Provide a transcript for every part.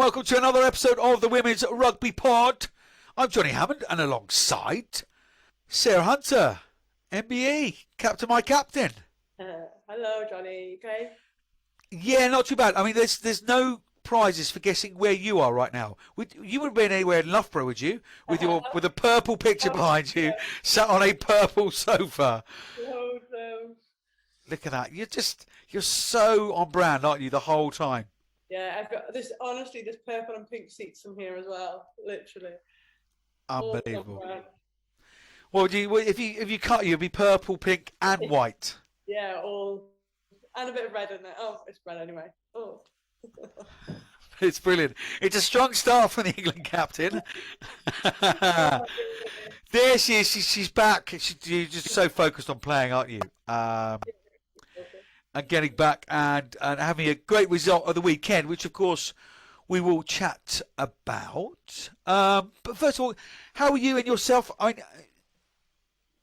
welcome to another episode of the Women's Rugby Pod. I'm Johnny Hammond, and alongside Sarah Hunter, MBE, captain, my captain. Hello, Johnny. Okay. Yeah, not too bad. I mean, there's no prizes for guessing where you are right now. You wouldn't be anywhere in Loughborough, would you? With a purple picture behind you, sat on a purple sofa. No. Look at that. You're so on brand, aren't you, the whole time? Yeah, I've got this. Honestly, this purple and pink seats from here as well. Literally. Unbelievable. Well, if you cut, you'd be purple, pink, and white. Yeah, all, and a bit of red in there. Oh, it's red anyway. Oh. It's brilliant. It's a strong start from the England captain. There she is. She's back. You're just so focused on playing, aren't you? And getting back and having a great result of the weekend, which of course we will chat about. But first of all, how are you and yourself? I mean,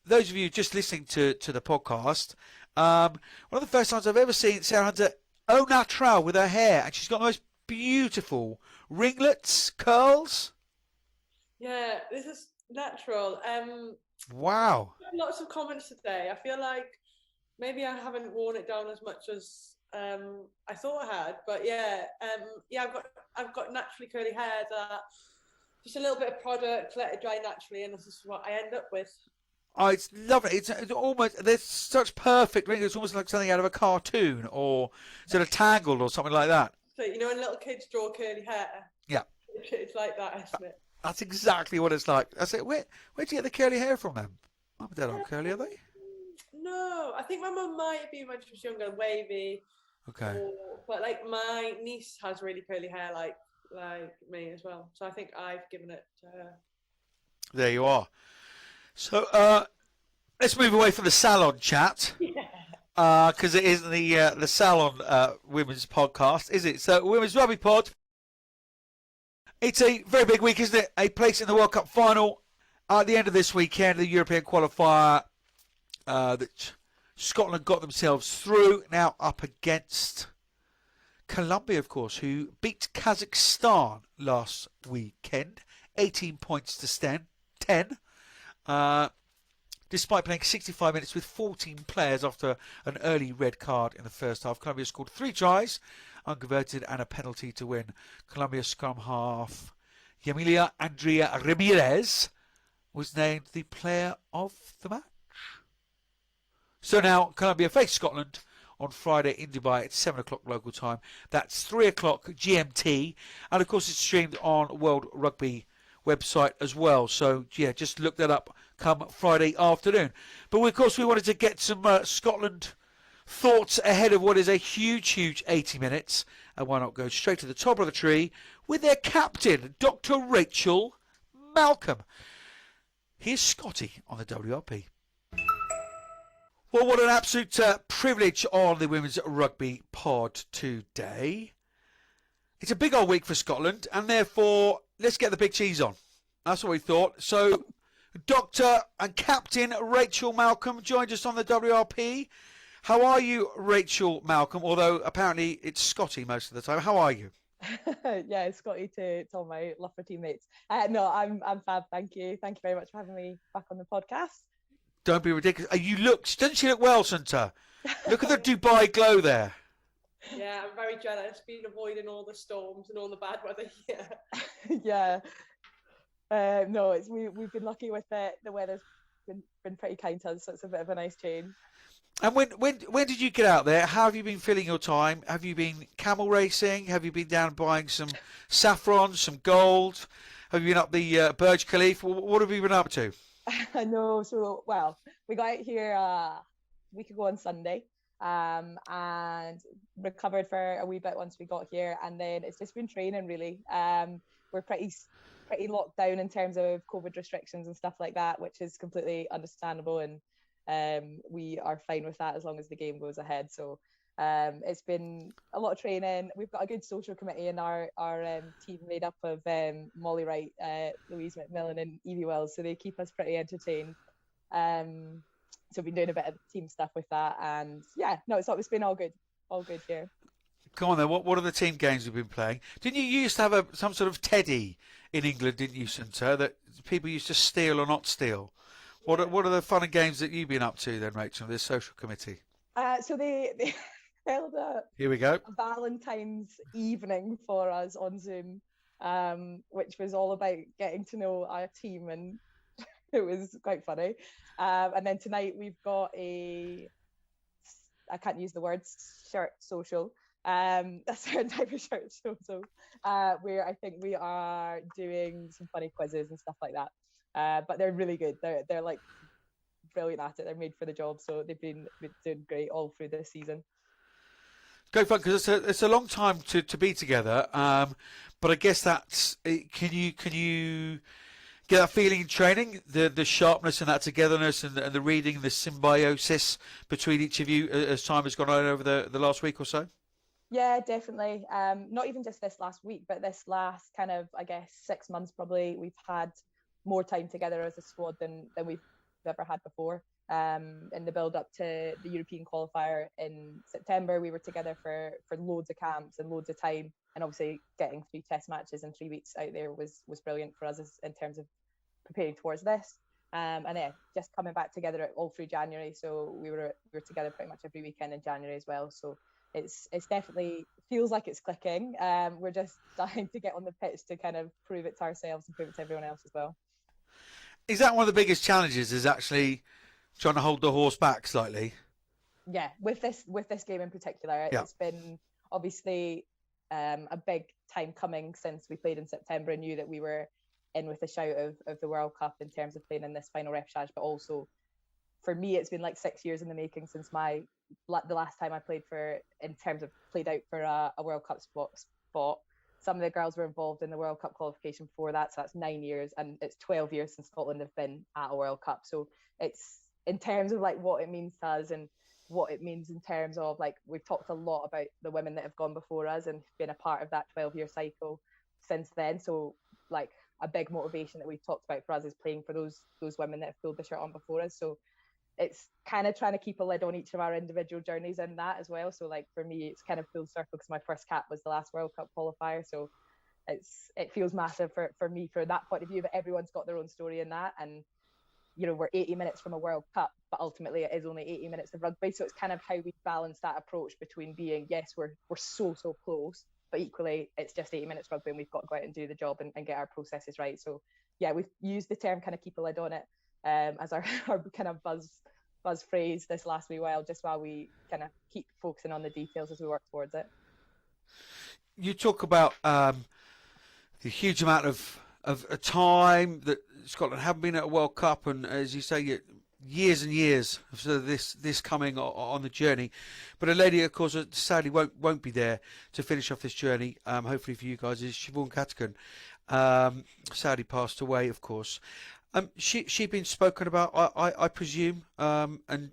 those of you just listening to the podcast, one of the first times I've ever seen Sarah Hunter au naturel with her hair, and she's got the most beautiful ringlets, curls. Yeah, this is natural. Wow. Lots of comments today. I feel like maybe I haven't worn it down as much as I thought I had, but I've got naturally curly hair that just a little bit of product, let it dry naturally, and this is what I end up with. Oh, it's lovely. It's almost, there's such perfect wrinkles. It's almost like something out of a cartoon or sort of Tangled or something like that. So, you know, when little kids draw curly hair? Yeah. It's like that, isn't it? That's exactly what it's like. I said, where'd you get the curly hair from then? Mum and Dad aren't curly, are they? No, I think my mum might have been when she was younger, wavy. Okay. But like my niece has really curly hair like me as well. So I think I've given it to her. There you are. So let's move away from the salon chat. Yeah. Because it isn't the salon women's podcast, is it? So Women's Rugby Pod. It's a very big week, isn't it? A place in the World Cup final at the end of this weekend, the European qualifier that Scotland got themselves through. Now up against Colombia, of course, who beat Kazakhstan last weekend, 18 points to 10. Despite playing 65 minutes with 14 players after an early red card in the first half, Colombia scored 3 tries, unconverted, and a penalty to win. Colombia scrum half Yamilia Andrea Ramirez was named the player of the match. So now Colombia face Scotland on Friday in Dubai at 7 o'clock local time. That's 3 o'clock GMT. And of course it's streamed on World Rugby website as well. So yeah, just look that up come Friday afternoon. But of course we wanted to get some Scotland thoughts ahead of what is a huge 80 minutes. And why not go straight to the top of the tree with their captain, Dr. Rachel Malcolm. Here's Scotty on the WRP. Well, what an absolute privilege on the Women's Rugby Pod today. It's a big old week for Scotland, and therefore, let's get the big cheese on. That's what we thought. So, Dr. and Captain Rachel Malcolm joined us on the WRP. How are you, Rachel Malcolm? Although, apparently, it's Scotty most of the time. How are you? Yeah, it's Scotty to all my Loughborough teammates. No, I'm fab, thank you. Thank you very much for having me back on the podcast. Don't be ridiculous. Doesn't she look well, Santa? Look at the Dubai glow there. Yeah, I'm very jealous. Been avoiding all the storms and all the bad weather here. Yeah. No, we've been lucky with it. The weather's been pretty kind to us, so it's a bit of a nice change. And when did you get out there? How have you been filling your time? Have you been camel racing? Have you been down buying some saffron, some gold? Have you been up the Burj Khalifa? What have you been up to? No, so well, we got out here a week ago on Sunday, and recovered for a wee bit once we got here, and then it's just been training really. We're pretty locked down in terms of COVID restrictions and stuff like that, which is completely understandable, and we are fine with that as long as the game goes ahead. So it's been a lot of training. We've got a good social committee in our team made up of Molly Wright, Louise McMillan and Evie Wells, so they keep us pretty entertained. So we've been doing a bit of team stuff with that, and yeah, no, it's been all good here. Come on then. What are the team games we've been playing? Didn't you used to have some sort of teddy in England, didn't you, Sunter, that people used to steal or not steal? What are the fun and games that you've been up to then, Rachel, this social committee? So they held Here we go. a Valentine's evening for us on Zoom, which was all about getting to know our team, and it was quite funny. And then tonight we've got I can't use the words shirt social, a certain type of shirt social, where I think we are doing some funny quizzes and stuff like that. But they're really good. They're like brilliant at it. They're made for the job, so they've been doing great all through this season. Great fun because it's a long time to be together. But I guess that's can you get that feeling in training, the sharpness and that togetherness and the reading, the symbiosis between each of you as time has gone on over the last week or so? Yeah, definitely. Not even just this last week, but this last kind of, I guess, 6 months probably, we've had more time together as a squad than we've ever had before. In the build up to the European qualifier in September, we were together for loads of camps and loads of time, and obviously getting 3 test matches in 3 weeks out there was brilliant for us in terms of preparing towards this. And yeah, just coming back together all through January. So we were together pretty much every weekend in January as well. So it's definitely feels like it's clicking. We're just dying to get on the pitch to kind of prove it to ourselves and prove it to everyone else as well. Is that one of the biggest challenges? Is actually trying to hold the horse back slightly? Yeah, with this game in particular, yeah. It's been obviously a big time coming since we played in September and knew that we were in with a shout of the World Cup in terms of playing in this final repechage, but also for me it's been like 6 years in the making since the last time I played played out for a World Cup spot. Some of the girls were involved in the World Cup qualification before that, so that's 9 years, and it's 12 years since Scotland have been at a World Cup. So it's in terms of like what it means to us and what it means in terms of like we've talked a lot about the women that have gone before us and been a part of that 12-year cycle since then. So like a big motivation that we've talked about for us is playing for those women that have pulled the shirt on before us. So it's kind of trying to keep a lid on each of our individual journeys in that as well. So like for me, it's kind of full circle because my first cap was the last World Cup qualifier. So it feels massive for me for that point of view, but everyone's got their own story in that. And, you know, we're 80 minutes from a World Cup, but ultimately it is only 80 minutes of rugby. So it's kind of how we balance that approach between being, yes, we're so close, but equally it's just 80 minutes rugby and we've got to go out and do the job and get our processes right. So yeah, we've used the term kind of keep a lid on it as our kind of buzz phrase this last wee while, just while we kind of keep focusing on the details as we work towards it. You talk about the huge amount of time that Scotland haven't been at a World Cup, and as you say, years and years of sort of this coming on the journey. But a lady, of course, sadly won't be there to finish off this journey. Hopefully for you guys, is Siobhan Catacan. Sadly passed away, of course. She been spoken about, I presume, and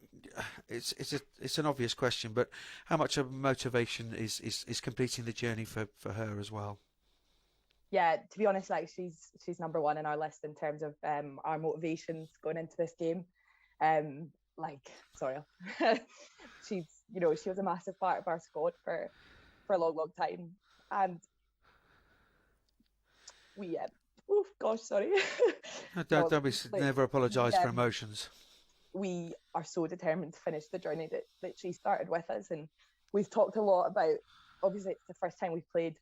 it's an obvious question, but how much of motivation is completing the journey for her as well? Yeah, to be honest, like she's number one in our list in terms of our motivations going into this game. She's, you know, she was a massive part of our squad for a long time, and we oh gosh, sorry. Don't be, never apologise for emotions. We are so determined to finish the journey that she started with us, and we've talked a lot about, obviously it's the first time we've played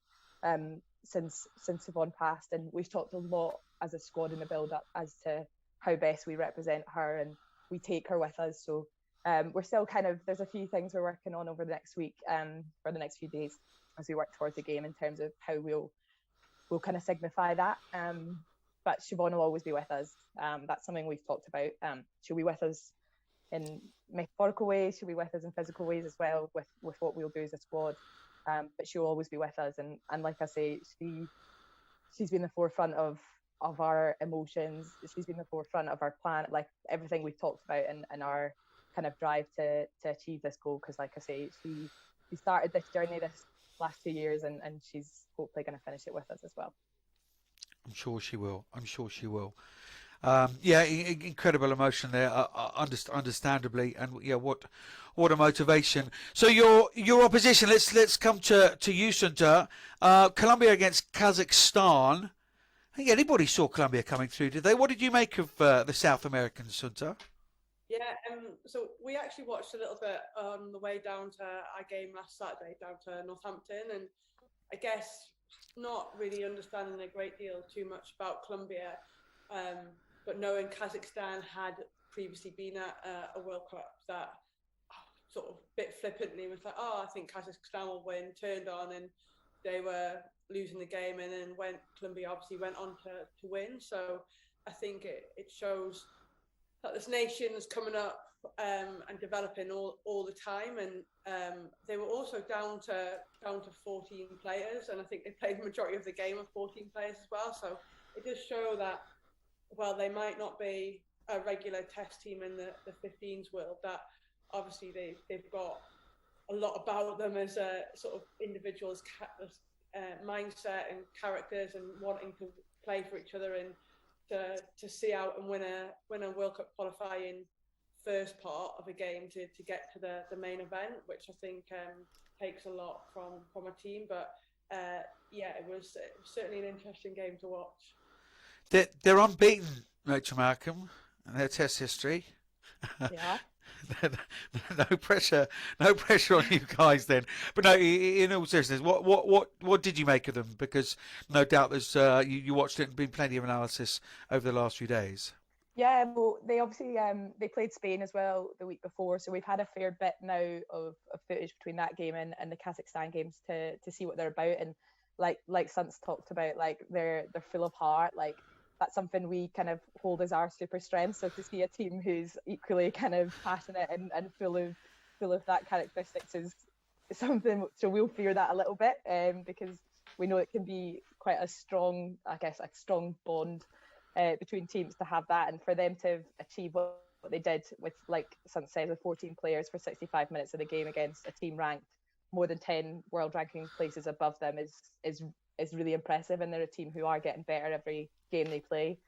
since Siobhan passed, and we've talked a lot as a squad in the build up as to how best we represent her and we take her with us. So we're still kind of, there's a few things we're working on over the next week for the next few days as we work towards the game in terms of how we'll kind of signify that. But Siobhan will always be with us. That's something we've talked about. She'll be with us in metaphorical ways, she'll be with us in physical ways as well, with what we'll do as a squad. But she'll always be with us, and like I say, she's been the forefront of our emotions. She's been the forefront of our plan, like everything we've talked about, and our kind of drive to achieve this goal. Because like I say, she started this journey this last 2 years, and she's hopefully going to finish it with us as well. I'm sure she will. Incredible emotion there, understandably, and yeah, what a motivation. So your opposition. Let's come to you, Sunter. Colombia against Kazakhstan. I think anybody saw Colombia coming through, did they? What did you make of the South Americans, Sunter? Yeah, so we actually watched a little bit on the way down to our game last Saturday, down to Northampton, and I guess not really understanding a great deal too much about Colombia, but knowing Kazakhstan had previously been at a World Cup, that sort of bit flippantly was like, oh, I think Kazakhstan will win, turned on, and they were losing the game, and then Colombia obviously went on to win. So I think it shows that this nation is coming up and developing all the time, and they were also down to 14 players, and I think they played the majority of the game with 14 players as well. So it does show that while they might not be a regular test team in the 15s world, that obviously they've got a lot about them as a sort of individuals, mindset and characters, and wanting to play for each other and to see out and win a World Cup qualifying first part of a game to get to the main event, which I think takes a lot from a team. But it was certainly an interesting game to watch. They're unbeaten, Rachel Malcolm, in their Test history. Yeah. no pressure on you guys then. But no, in all seriousness, what did you make of them? Because no doubt there's you watched it and been plenty of analysis over the last few days. Yeah, well, they obviously they played Spain as well the week before, so we've had a fair bit now of footage between that game and the Kazakhstan games to see what they're about. And like Suns talked about, like they're full of heart. Like that's something we kind of hold as our super strength. So to see a team who's equally kind of passionate and full of that characteristics is something. So we'll fear that a little bit, because we know it can be quite a strong, I guess, a strong bond between teams to have that, and for them to achieve what they did with, like Sun said, with 14 players for 65 minutes of the game against a team ranked more than 10 world ranking places above them is really impressive, and they're a team who are getting better every game they play.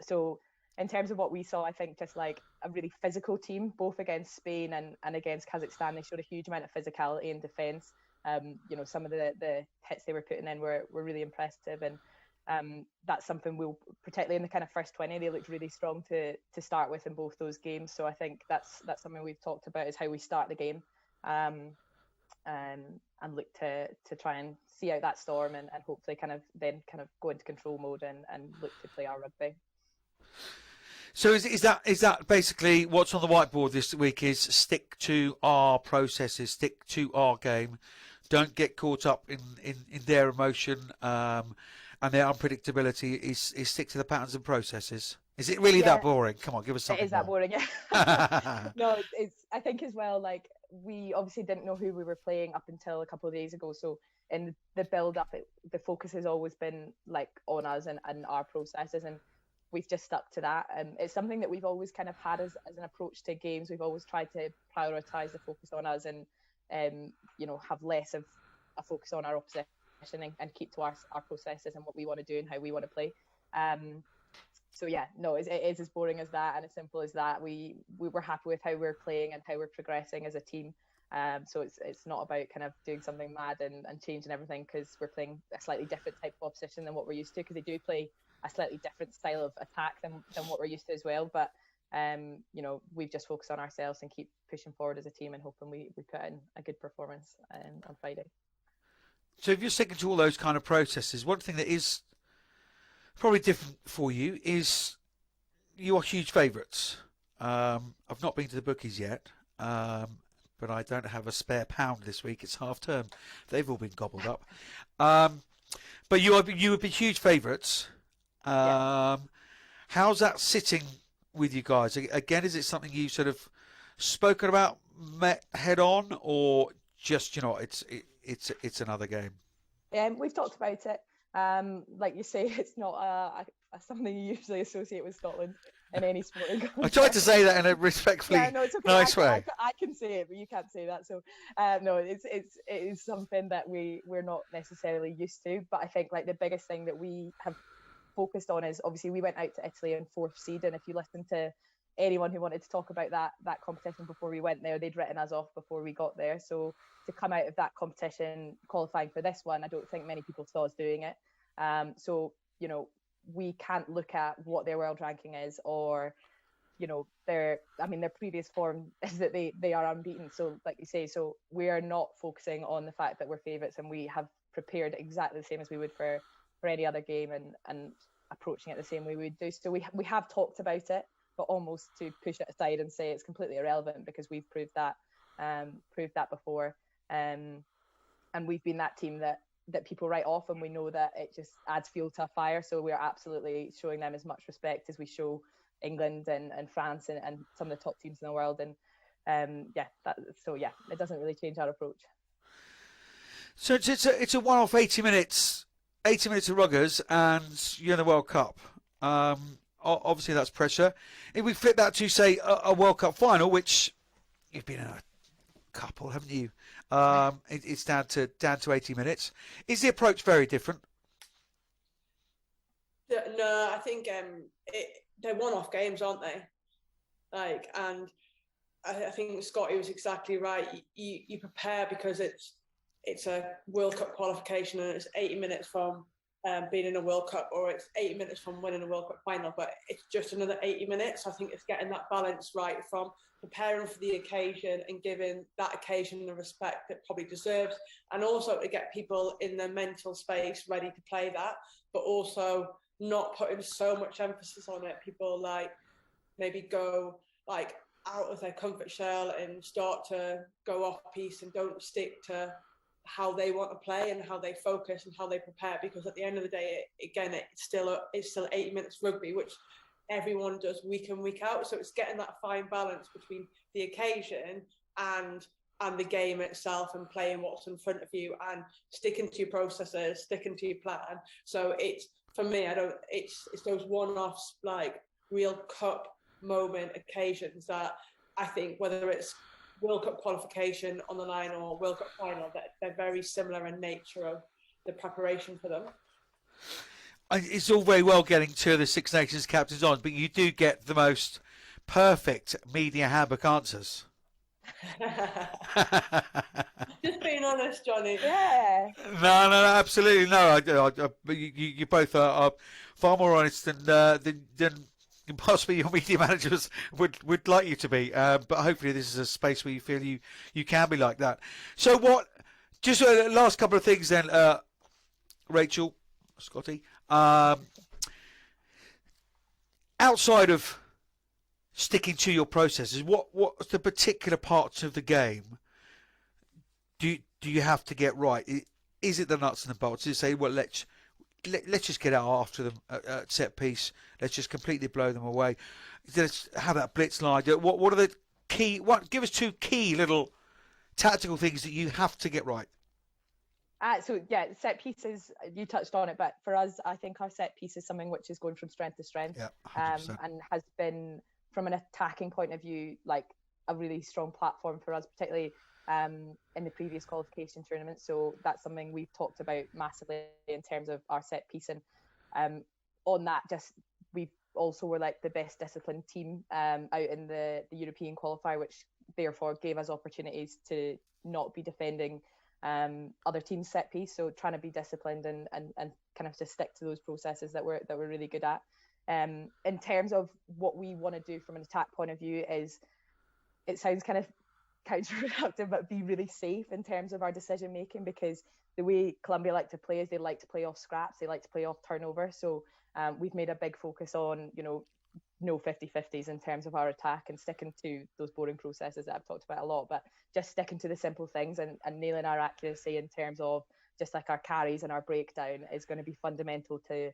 So in terms of what we saw, I think just like a really physical team, both against Spain and against Kazakhstan. They showed a huge amount of physicality in defence. Some of the hits they were putting in were really impressive, and that's something we'll, particularly in the kind of first 20, they looked really strong to start with in both those games. So I think that's something we've talked about, is how we start the game, and look to try and see out that storm and hopefully kind of go into control mode and look to play our rugby. So is that basically what's on the whiteboard this week? Is stick to our processes, stick to our game, don't get caught up in their emotion and their unpredictability. Is stick to the patterns and processes. Is it really that boring? Come on, give us something. It is that more. boring, yeah. No, it's. I think as well, like we obviously didn't know who we were playing up until a couple of days ago. So in the build up, the focus has always been like on us and our processes, and we've just stuck to that. It's something that we've always kind of had as an approach to games. We've always tried to prioritise the focus on us and have less of a focus on our opposition and keep to our processes and what we want to do and how we want to play. So yeah, no, it is as boring as that and as simple as that. We were happy with how we're playing and how we're progressing as a team. So it's not about kind of doing something mad and changing everything because we're playing a slightly different type of opposition than what we're used to, because they do play a slightly different style of attack than what we're used to as well. But we've just focused on ourselves and keep pushing forward as a team and hoping we put in a good performance on Friday. So if you're sticking to all those kind of processes, one thing that is probably different for you is you are huge favourites. I've not been to the bookies yet, but I don't have a spare pound this week. It's half term. They've all been gobbled up. But you would be huge favourites. How's that sitting with you guys? Again, is it something you sort of spoken about, met head on, or just it's another game? We've talked about it. Like you say, it's not something you usually associate with Scotland in any sporting contest. I tried to say that in a respectfully it's okay. nice way. I can say it, but you can't say that. So no, it is something that we're not necessarily used to. But I think like the biggest thing that we have focused on is obviously we went out to Italy in 4th seed, and if you listen to anyone who wanted to talk about that competition before we went there, they'd written us off before we got there. So to come out of that competition qualifying for this one, I don't think many people saw us doing it. So, you know, we can't look at what their world ranking is, or, you know, their previous form is that they are unbeaten. So like you say, so we are not focusing on the fact that we're favourites, and we have prepared exactly the same as we would for any other game, and approaching it the same way we would do. So we have talked about it, but almost to push it aside and say it's completely irrelevant, because we've proved that before, and we've been that team that people write off, and we know that it just adds fuel to a fire. So we're absolutely showing them as much respect as we show England and France and some of the top teams in the world. And it doesn't really change our approach. So it's a one-off 80 minutes of ruggers, and you're in the World Cup. Obviously that's pressure. If we flip that to, say, a World Cup final, which you've been in a couple, haven't you? It's down to 80 minutes. Is the approach very different? No, I think they're one-off games, aren't they? Like, and I think Scotty was exactly right. You prepare because it's a World Cup qualification, and it's 80 minutes from being in a World Cup, or it's 80 minutes from winning a World Cup final, but it's just another 80 minutes. I think it's getting that balance right from preparing for the occasion and giving that occasion the respect it probably deserves, and also to get people in their mental space ready to play that, but also not putting so much emphasis on it. People like maybe go like out of their comfort shell and start to go off piece and don't stick to how they want to play and how they focus and how they prepare, because at the end of the day, it's still 80 minutes rugby, which everyone does week in, week out. So it's getting that fine balance between the occasion and the game itself, and playing what's in front of you and sticking to your processes, sticking to your plan. So it's, for me, it's those one-offs, like real cup moment occasions, that I think, whether it's World Cup qualification on the line or World Cup final, that they're very similar in nature of the preparation for them. It's all very well getting two of the Six Nations captains on, but you do get the most perfect media handbook answers. Just being honest, Johnny. Yeah. No, absolutely no. You both are far more honest than possibly your media managers would like you to be. But hopefully this is a space where you feel you can be like that. So what? Just last couple of things then, Rachel, Scotty. Outside of sticking to your processes, what's the particular parts of the game do you have to get right? Is it the nuts and the bolts? Is it say, well, let's just get out after them at set piece. Let's just completely blow them away. Let's have that blitz line. What are the key? Give us two key little tactical things that you have to get right. So yeah, set pieces, you touched on it, but for us, I think our set piece is something which is going from strength to strength, and has been, from an attacking point of view, like a really strong platform for us, particularly in the previous qualification tournament. So that's something we've talked about massively in terms of our set piece, and on that, just we also were like the best disciplined team out in the European qualifier, which therefore gave us opportunities to not be defending other teams' set piece. So trying to be disciplined and kind of just stick to those processes that we're really good at. In terms of what we want to do from an attack point of view, is, it sounds kind of counterproductive, but be really safe in terms of our decision making, because the way Colombia like to play is they like to play off scraps, they like to play off turnover. So we've made a big focus on, no 50-50s in terms of our attack, and sticking to those boring processes that I've talked about a lot, but just sticking to the simple things and nailing our accuracy in terms of just like our carries and our breakdown is going to be fundamental to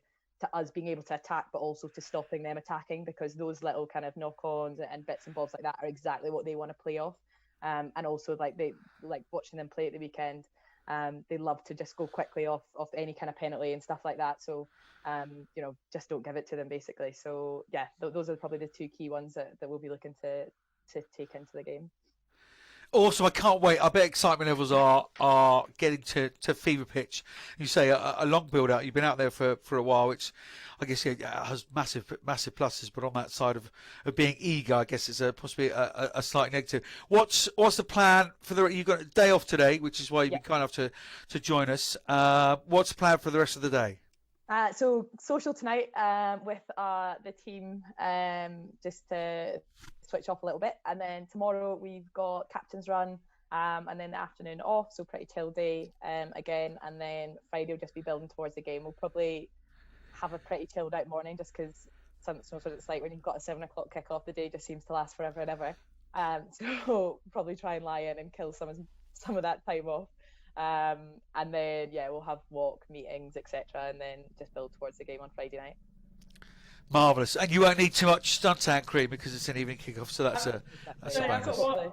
us being able to attack, but also to stopping them attacking, because those little kind of knock-ons and bits and bobs like that are exactly what they want to play off. And also, like, they like watching them play at the weekend. They love to just go quickly off any kind of penalty and stuff like that. So, just don't give it to them, basically. So yeah, those are probably the two key ones that we'll be looking to take into the game. Awesome! I can't wait. I bet excitement levels are getting to fever pitch. You say a long build out. You've been out there for a while, which I guess has massive pluses. But on that side of being eager, I guess it's possibly a slight negative. What's the plan for the? You've got a day off today, which is why you've been kind enough to join us. What's the plan for the rest of the day? So social tonight with the team, just to switch off a little bit, and then tomorrow we've got captain's run, and then the afternoon off, so pretty chill day again, and then Friday will just be building towards the game. We'll probably have a pretty chilled out morning, just because that's what it's like when you've got a 7 o'clock kick-off. The day just seems to last forever and ever. So probably try and lie in and kill some of that time off. And then we'll have walk meetings, etc., and then just build towards the game on Friday night. Marvellous. And you won't need too much stunt anchor because it's an evening kick-off, so that's a bonus.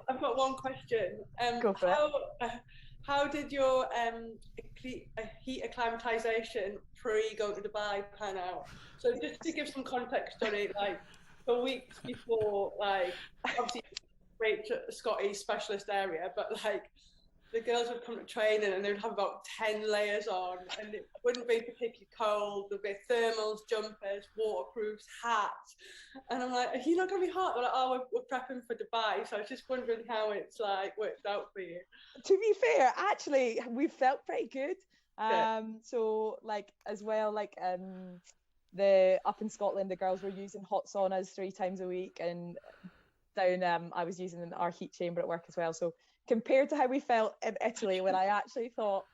I've got one question. Go for it. How did your heat acclimatization pre going to Dubai pan out? So just to give some context on it, like the weeks before, like obviously great Scotty specialist area, but like the girls would come to training and they would have about 10 layers on, and it wouldn't be particularly cold. There'd be thermals, jumpers, waterproofs, hats. And I'm like, are you not going to be hot? They're like, oh, we're prepping for Dubai. So I was just wondering how it's like worked out for you. To be fair, actually, we felt pretty good. So like as well, like the up in Scotland, the girls were using hot saunas 3 times a week, and down I was using our heat chamber at work as well. So compared to how we felt in Italy, when I actually thought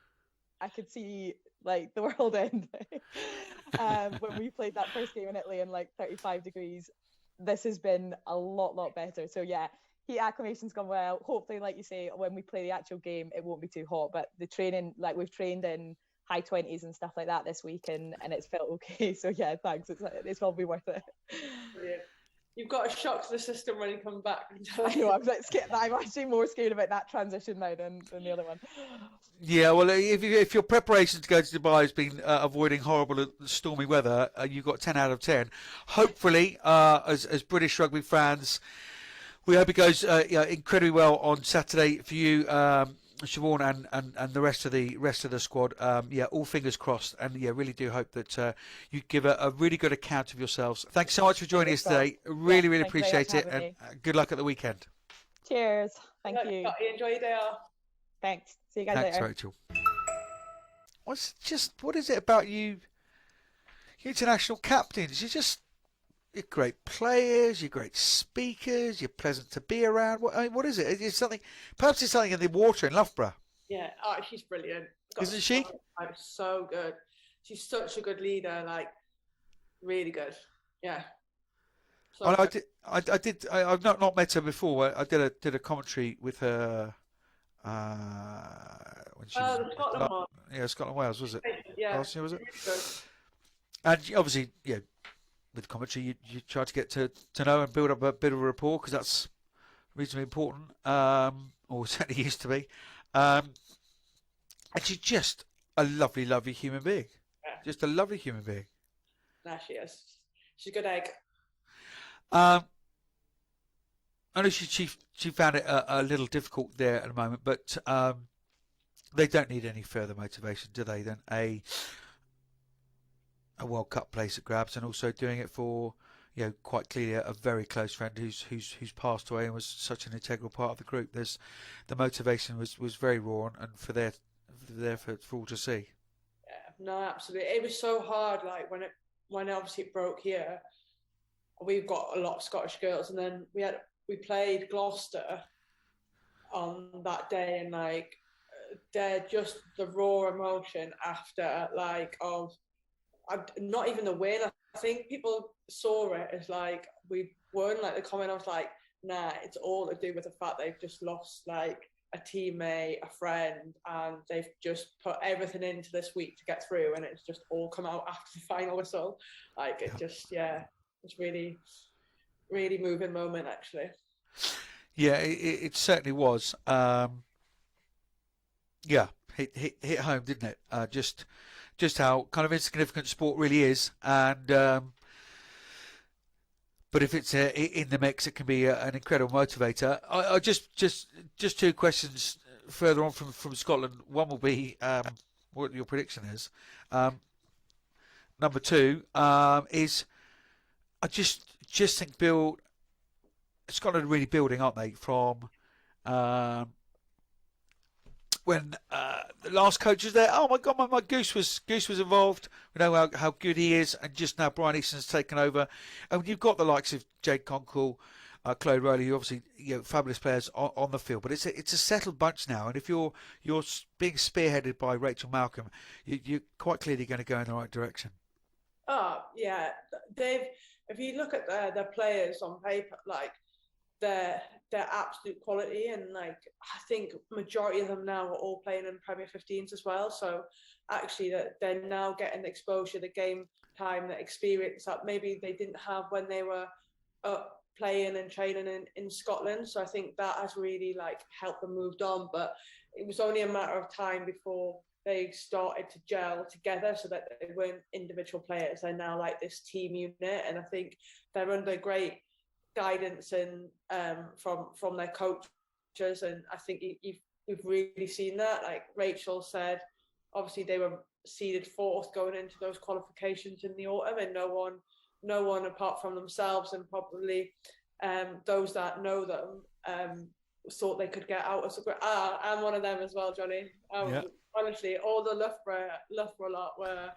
I could see like the world end when we played that first game in Italy in like 35 degrees, this has been a lot better. So yeah, heat acclimation's gone well. Hopefully, like you say, when we play the actual game, it won't be too hot. But the training, like we've trained in high 20s and stuff like that this week, and it's felt okay. So yeah, thanks. It's probably worth it. Yeah. You've got a shock to the system when you come back. I know, I'm actually more scared about that transition now than the other one. Yeah, well, if your preparation to go to Dubai has been avoiding horrible stormy weather, you've got 10 out of 10. Hopefully, as British rugby fans, we hope it goes incredibly well on Saturday for you, Siobhan, and the rest of the squad. All fingers crossed, and really do hope that you give a really good account of yourselves. Thanks so much for joining us today. Really appreciate it, and good luck at the weekend. Cheers. Thank you. Enjoy your day off. Thanks. See you guys later. later. Rachel. What is it about you international captains? You're great players, you're great speakers, you're pleasant to be around. What is it? It's something. Perhaps it's something in the water in Loughborough. Yeah, she's brilliant. Isn't she? So good. She's such a good leader. Like, really good. Yeah. So I've not met her before. I did a commentary with her. When she the Scotland one. Yeah, Scotland Wales, was it? Yeah. Last year, was it? Really and obviously, with commentary, you try to get to know and build up a bit of a rapport, because that's reasonably important, or certainly used to be. And she's just a lovely human being. Yeah. Just a lovely human being. There she is. She's a good egg. I know she found it a little difficult there at the moment, but they don't need any further motivation, do they? Then a World Cup place at grabs, and also doing it for quite clearly a very close friend who's passed away and was such an integral part of the group. The motivation was very raw, and for all to see. Yeah, no, absolutely. It was so hard. Like when obviously it broke here, we've got a lot of Scottish girls, and then we played Gloucester on that day, and like they're just the raw emotion after not even the win. I think people saw it as like we won. Like the comment, I was like, nah, it's all to do with the fact they've just lost like a teammate, a friend, and they've just put everything into this week to get through, and it's just all come out after the final whistle. Like it just, it's really, really moving moment actually. Yeah, it certainly was. Hit home, didn't it? Just how kind of insignificant sport really is, and but if it's in the mix, it can be an incredible motivator. I just two questions further on from Scotland. One will be what your prediction is. Number two is I just think Scotland are really building, aren't they? From when the last coach was there. Oh my God, my Goose was involved. We know how good he is, and just now Brian Easton's taken over. And you've got the likes of Jade Conkle, Chloe Rowley, who obviously fabulous players on the field. But it's a settled bunch now, and if you're being spearheaded by Rachel Malcolm, you're quite clearly going to go in the right direction. Oh yeah, if you look at their players on paper, like their absolute quality, and like I think majority of them now are all playing in Premier 15s as well. So actually, they're now getting the exposure, the game time, the experience that maybe they didn't have when they were playing and training in Scotland. So I think that has really like helped them moved on. But it was only a matter of time before they started to gel together, so that they weren't individual players. They're now like this team unit, and I think they're under great guidance and from their coaches. And I think we've really seen that. Like Rachel said, obviously they were seeded fourth going into those qualifications in the autumn, and no one apart from themselves and probably those that know them thought they could get out as I'm one of them as well, Johnny. Yeah. Honestly, all the Loughborough lot were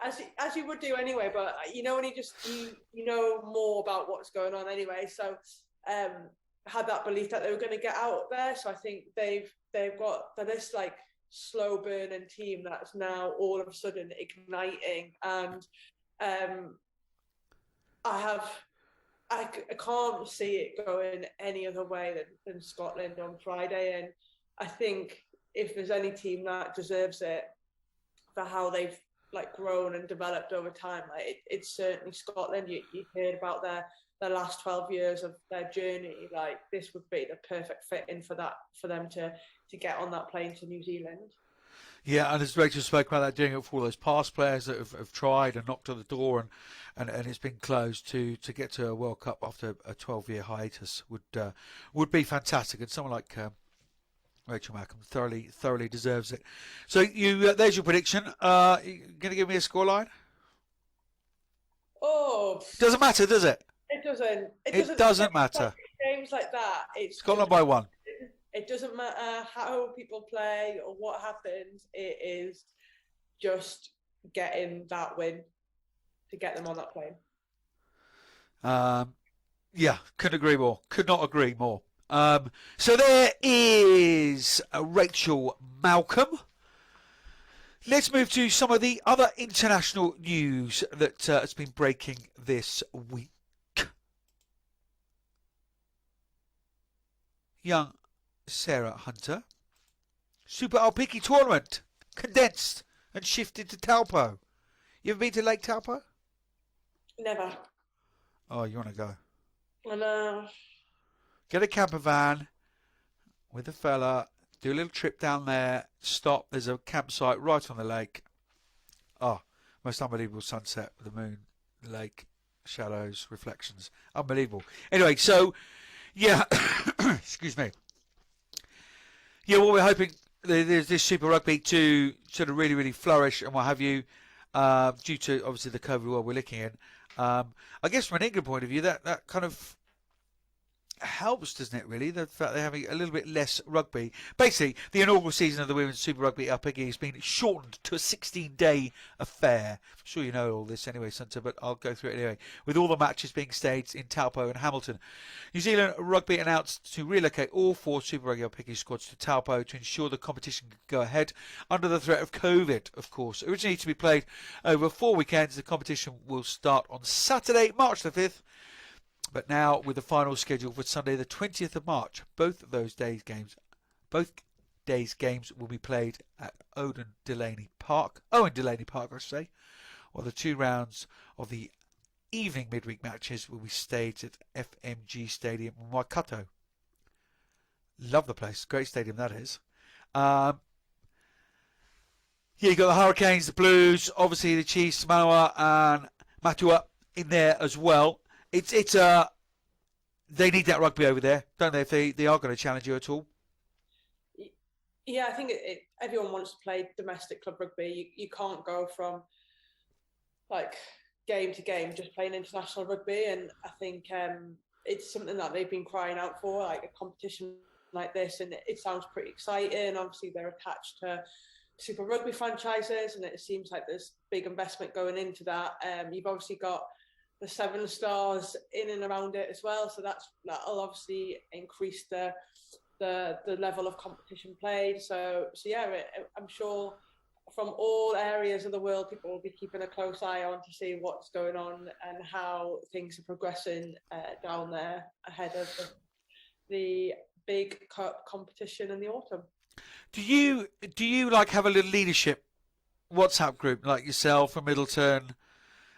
as you would do anyway, but when you know more about what's going on anyway. So had that belief that they were going to get out there. So I think they've got this like slow burning team that's now all of a sudden igniting, and I can't see it going any other way than Scotland on Friday. And I think if there's any team that deserves it for how they've like grown and developed over time, like it's certainly Scotland. You heard about their last 12 years of their journey. Like this would be the perfect fit in for them to get on that plane to New Zealand. Yeah, and as Rachel spoke about that, doing it for all those past players that have tried and knocked on the door and it's been closed, to get to a World Cup after a 12-year hiatus would be fantastic. And someone like Rachel Malcolm thoroughly deserves it. So there's your prediction. You going to give me a scoreline? Oh, doesn't matter, does it? It doesn't. It doesn't matter. Games like that, it's Scotland by one. It doesn't matter how people play or what happens. It is just getting that win to get them on that plane. Yeah, couldn't agree more. Could not agree more. So there is Rachel Malcolm. Let's move to some of the other international news that has been breaking this week. Young Sarah Hunter. Super Alpiki tournament condensed and shifted to Taupo. You ever been to Lake Taupo? Never. Oh, you want to go? I know. Get a camper van with a fella, do a little trip down there, stop. There's a campsite right on the lake. Oh, most unbelievable sunset with the moon, the lake, shadows, reflections. Unbelievable. Anyway, so, yeah, excuse me. Yeah, well, we're hoping there's this Super Rugby to sort of really flourish and what have you, due to, obviously, the COVID world we're looking in. I guess from an England point of view, that kind of helps, doesn't it, really? The fact they're having a little bit less rugby. Basically, the inaugural season of the Women's Super Rugby Alpigi has been shortened to a 16-day affair. I'm sure you know all this anyway, Santa, but I'll go through it anyway. With all the matches being staged in Taupo and Hamilton. New Zealand Rugby announced to relocate all 4 Super Rugby Alpigi squads to Taupo to ensure the competition could go ahead under the threat of COVID, of course. Originally to be played over 4 weekends, the competition will start on Saturday, March the 5th. But now, with the final scheduled for Sunday, the 20th of March, both days' games will be played at Owen Delaney Park, I should say, while the 2 rounds of the evening midweek matches will be staged at FMG Stadium in Waikato. Love the place, great stadium that is. Yeah, you got the Hurricanes, the Blues, obviously the Chiefs, Manoa and Matua in there as well. it's they need that rugby over there, don't they? If they are going to challenge you at all. Yeah, I think everyone wants to play domestic club rugby. You can't go from like game to game just playing international rugby, and I think it's something that they've been crying out for, like a competition like this, and it sounds pretty exciting. Obviously, they're attached to Super Rugby franchises, and it seems like there's big investment going into that. You've obviously got the 7 Stars in and around it as well, so that'll obviously increase the level of competition played. So yeah, I'm sure from all areas of the world, people will be keeping a close eye on to see what's going on and how things are progressing down there ahead of the big cup competition in the autumn. Do you like have a little leadership WhatsApp group like yourself and Middleton,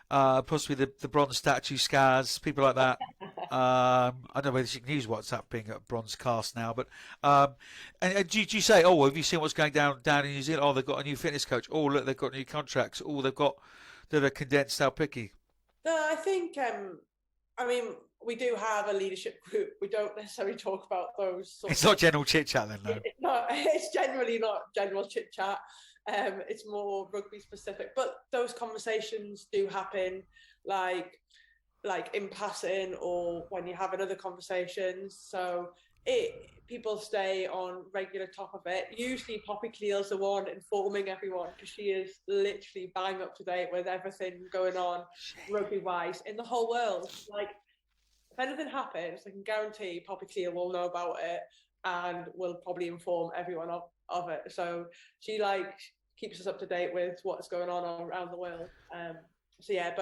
possibly the bronze statue scars, people like that? I don't know whether you can use WhatsApp being a bronze cast now, but and do you say, oh, have you seen what's going down in New Zealand? Oh, they've got a new fitness coach. Oh, look, they've got new contracts. Oh, they've got that are condensed how picky. No, I think I mean, we do have a leadership group. We don't necessarily talk about those. It's not general chit chat then, no. No, it's generally not general chit chat. It's more rugby specific, but those conversations do happen, like in passing or when you're having other conversations. So people stay on regular top of it. Usually Poppy Cleal's the one informing everyone, because she is literally bang up to date with everything going on rugby wise in the whole world. Like, if anything happens, I can guarantee Poppy Cleal will know about it and will probably inform everyone of it. So she keeps us up to date with what's going on around the world. So yeah,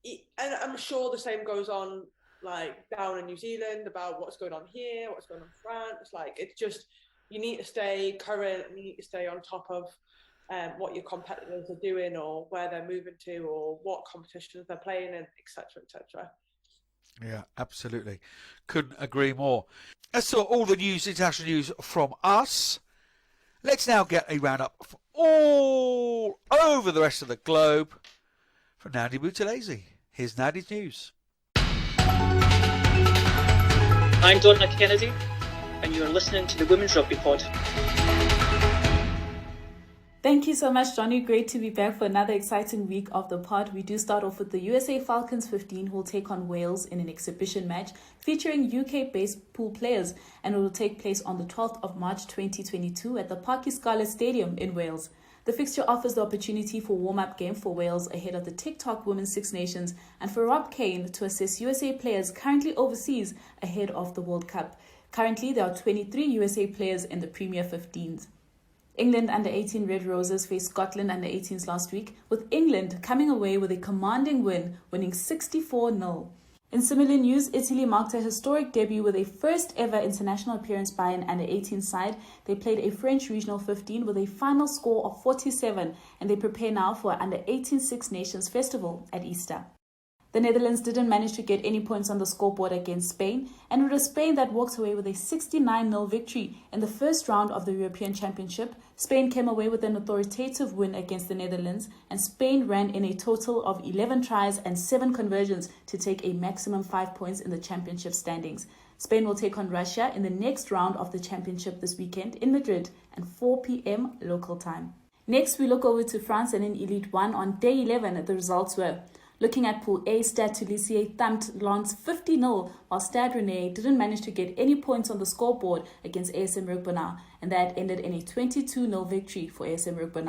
and I'm sure the same goes on like down in New Zealand about what's going on here, what's going on in France. Like, it's just, you need to stay current and you need to stay on top of what your competitors are doing or where they're moving to or what competitions they're playing in, etc., etc. Yeah, absolutely. Couldn't agree more. That's all the news, international news from us. Let's now get a roundup from all over the rest of the globe from Nandi Buthelezi. Here's Nandi's news. I'm Donna Kennedy, and you are listening to the Women's Rugby Pod. Thank you so much, Johnny. Great to be back for another exciting week of the pod. We do start off with the USA Falcons 15, who will take on Wales in an exhibition match featuring UK-based pool players, and it will take place on the 12th of March 2022 at the Parky Scarlet Stadium in Wales. The fixture offers the opportunity for warm-up game for Wales ahead of the TikTok Women's Six Nations and for Rob Kane to assess USA players currently overseas ahead of the World Cup. Currently, there are 23 USA players in the Premier 15s. England under-18 Red Roses faced Scotland under-18s last week, with England coming away with a commanding win, winning 64-0. In similar news, Italy marked a historic debut with a first-ever international appearance by an under-18 side. They played a French Regional 15 with a final score of 47, and they prepare now for an under-18 Six Nations Festival at Easter. The Netherlands didn't manage to get any points on the scoreboard against Spain, and it was Spain that walked away with a 69-0 victory in the first round of the European Championship. Spain came away with an authoritative win against the Netherlands, and Spain ran in a total of 11 tries and 7 conversions to take a maximum 5 points in the championship standings. Spain will take on Russia in the next round of the championship this weekend in Madrid at 4 p.m. local time. Next, we look over to France, and in Elite 1 on day 11, the results were: looking at Pool A, Stade Toulousain thumped Lens 50-0, while Stade Rennais didn't manage to get any points on the scoreboard against ASM Rugby, and that ended in a 22-0 victory for ASM Rugby.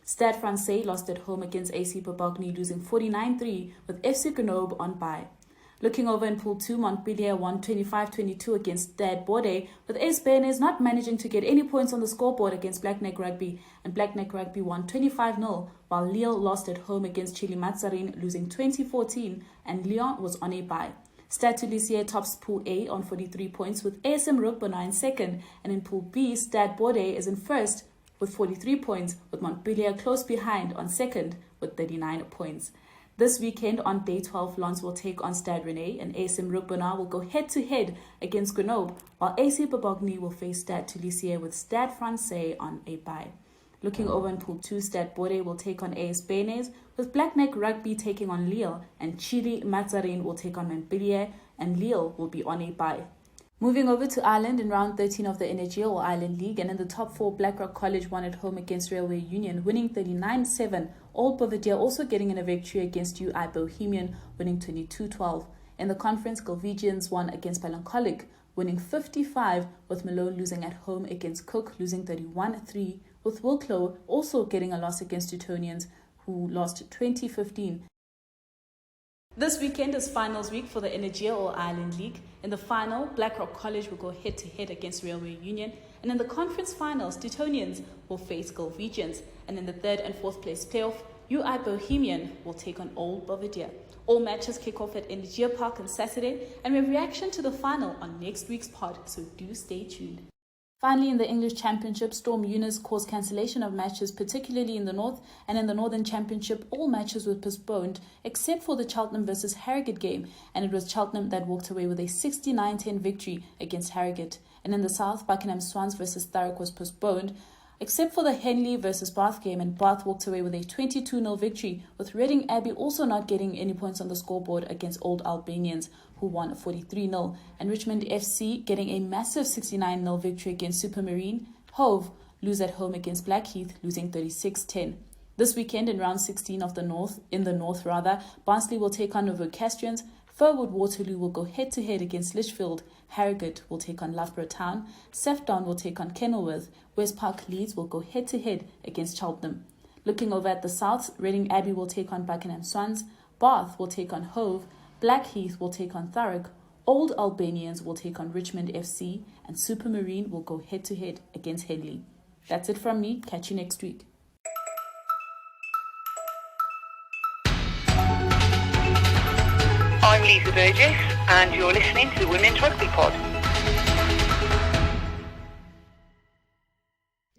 Stade Francais lost at home against AC Bourgogne, losing 49-3, with FC Grenoble on bye. Looking over in Pool 2, Montpellier won 25-22 against Stade Bordeaux, with AS Béarnais not managing to get any points on the scoreboard against Black Neck Rugby, and Black Neck Rugby won 25-0, while Lille lost at home against Chili Mazarin, losing 20-14, and Lyon was on a bye. Stade Toulousain tops Pool A on 43 points, with ASM Rugby in second, and in Pool B, Stade Bordeaux is in first with 43 points, with Montpellier close behind on second with 39 points. This weekend on day 12, Lens will take on Stade Rennais, and ASM Rugby will go head-to-head against Grenoble, while AC Bourgogne will face Stade Toulousain with Stade Francais on a bye. Looking over in Pool 2, Stad Bode will take on AS Benes, with Blackneck Rugby taking on Lille, and Chile Mazarin will take on Montpellier, and Lille will be on a bye. Moving over to Ireland in round 13 of the Energia or Ireland League, and in the top 4, Blackrock College won at home against Railway Union, winning 39-7. Old Belvedere also getting in a victory against UI Bohemian, winning 22-12. In the conference, Galwegians won against Melancholic, winning 55, with Malone losing at home against Cook, losing 31-3, with Wilklow also getting a loss against Teutonians, who lost 20-15. This weekend is finals week for the Energia or Ireland League. In the final, Blackrock College will go head-to-head against Railway Union, and in the conference finals, Teutonians will face Galwegians, and in the 3rd and 4th place playoff, UI Bohemian will take on Old Belvedere. All matches kick off at Energia Park on Saturday, and we have reaction to the final on next week's pod, so do stay tuned. Finally, in the English Championship, Storm Eunice caused cancellation of matches, particularly in the North, and in the Northern Championship, all matches were postponed, except for the Cheltenham versus Harrogate game, and it was Cheltenham that walked away with a 69-10 victory against Harrogate. And in the South, Buckingham Swans versus Thurrock was postponed, except for the Henley versus Bath game, and Bath walked away with a 22-0 victory, with Reading Abbey also not getting any points on the scoreboard against Old Albanians, who won 43-0, and Richmond FC getting a massive 69-0 victory against Supermarine. Hove lose at home against Blackheath, losing 36-10. This weekend in round 16 of the North, Barnsley will take on Novocastrians, Furwood Waterloo will go head-to-head against Lichfield, Harrogate will take on Loughborough Town, Sefton will take on Kenilworth, West Park Leeds will go head-to-head against Cheltenham. Looking over at the South, Reading Abbey will take on Buckingham Swans, Bath will take on Hove, Blackheath will take on Thurrock, Old Albanians will take on Richmond FC, and Supermarine will go head-to-head against Henley. That's it from me. Catch you next week. I'm Lisa Burgess, and you're listening to the Women's Rugby Pod.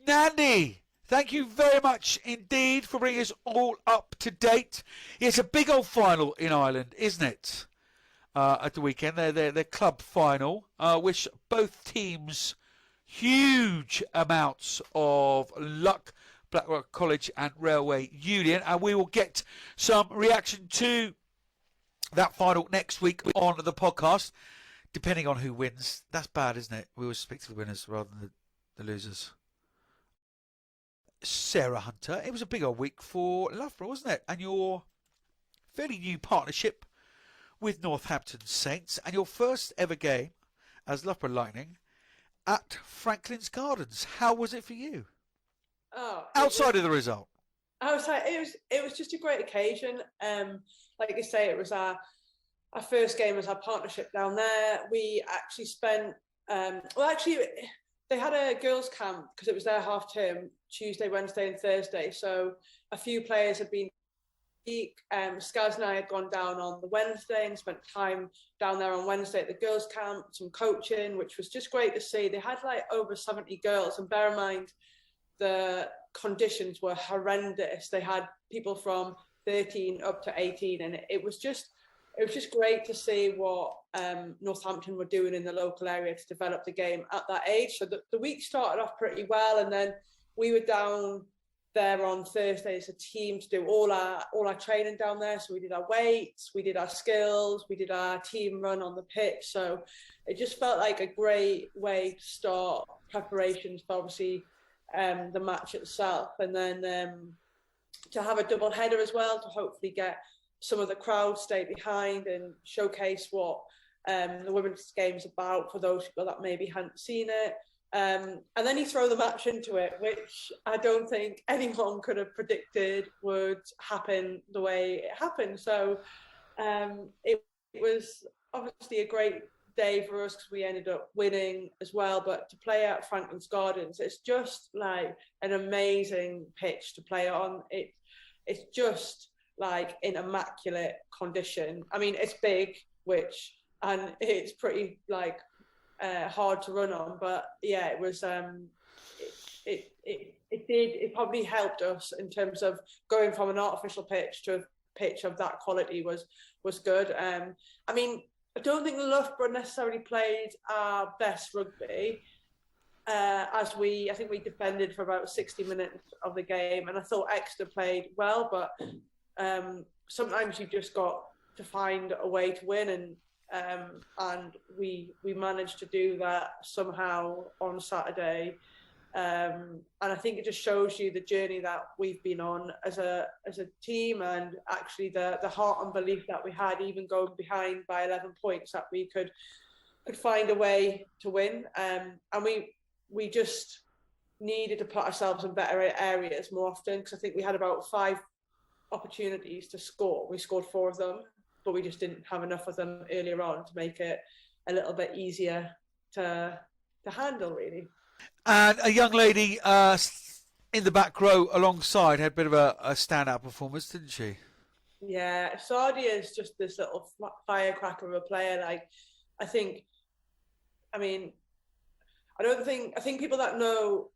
Nandy, thank you very much indeed for bringing us all up to date. It's a big old final in Ireland, isn't it? At the weekend, their club final. Wish both teams huge amounts of luck, Blackrock College and Railway Union, and we will get some reaction to that final next week on the podcast, depending on who wins. That's bad, isn't it? We always speak to the winners rather than the losers. Sarah Hunter, it was a big old week for Loughborough, wasn't it? And your fairly new partnership with Northampton Saints, and your first ever game as Loughborough Lightning at Franklin's Gardens. How was it for you? Outside of the result. It was just a great occasion. Like you say, it was our first game as our partnership down there. We actually spent, they had a girls' camp because it was their half term, Tuesday, Wednesday and Thursday. So a few players had been Skaz and I had gone down on the Wednesday and spent time down there on Wednesday at the girls' camp, some coaching, which was just great to see. They had like over 70 girls, and bear in mind, the conditions were horrendous. They had people from 13 up to 18, and it was just great to see what Northampton were doing in the local area to develop the game at that age. So the week started off pretty well, and then we were down there on Thursday as a team to do all our training down there. So we did our weights, we did our skills, we did our team run on the pitch. So it just felt like a great way to start preparations for obviously the match itself, and then to have a double header as well, to hopefully get some of the crowd stay behind and showcase what the women's game's about for those people that maybe hadn't seen it. And then you throw the match into it, which I don't think anyone could have predicted would happen the way it happened. So it was obviously a great day for us because we ended up winning as well. But to play at Franklin's Gardens, it's just like an amazing pitch to play on. It's just like in immaculate condition. I mean, it's big, and it's pretty like hard to run on, but yeah, it was it probably helped us in terms of going from an artificial pitch to a pitch of that quality was good. I mean, I don't think Loughborough necessarily played our best rugby, I think we defended for about 60 minutes of the game, and I thought Exeter played well, but sometimes you've just got to find a way to win, and we managed to do that somehow on Saturday. And I think it just shows you the journey that we've been on as a team, and actually the heart and belief that we had, even going behind by 11 points, that we could find a way to win. And we just needed to put ourselves in better areas more often, because I think we had about 5 opportunities to score. We scored 4 of them, but we just didn't have enough of them earlier on to make it a little bit easier to handle, really. And a young lady in the back row alongside had a bit of a standout performance, didn't she? Yeah, Sadia is just this little firecracker of a player. Like, I think people that know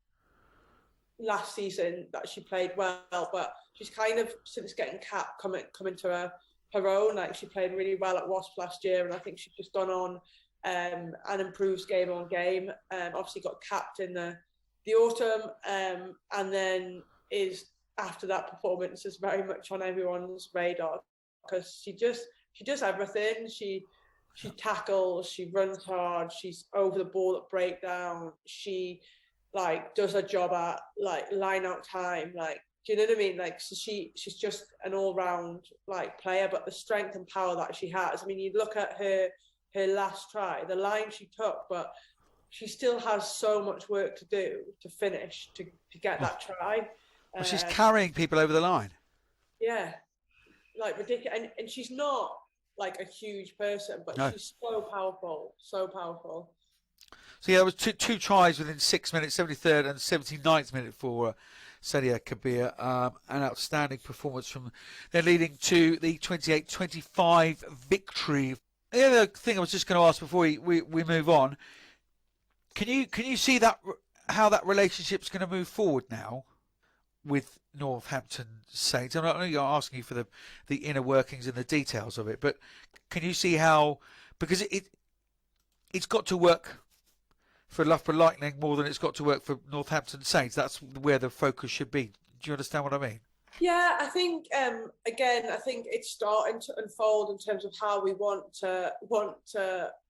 last season that she played well, but she's kind of, since getting capped, coming to her own. Like, she played really well at Wasps last year, and I think she's just gone on and improves game on game. Obviously got capped in the autumn, and then is, after that performance, is very much on everyone's radar, because she does everything. She tackles, she runs hard, she's over the ball at breakdown, she does her job at line out time. Do you know what I mean? So she's just an all round player, but the strength and power that she has. I mean, you look at her last try, the line she took, but she still has so much work to do to finish, to get that try. Well, she's carrying people over the line. Yeah, ridiculous. And she's not a huge person, but no, she's so powerful. So yeah, there was two tries within 6 minutes, 73rd and 79th minute for Sadia Kabir. An outstanding performance from they're leading to the 28-25 victory. The other thing I was just going to ask before we move on, can you see that how that relationship's going to move forward now with Northampton Saints? I'm not only asking you for the inner workings and the details of it, but can you see how, because it's got to work for Loughborough Lightning more than it's got to work for Northampton Saints. That's where the focus should be. Do you understand what I mean? Yeah, I think again, I think it's starting to unfold in terms of how we want to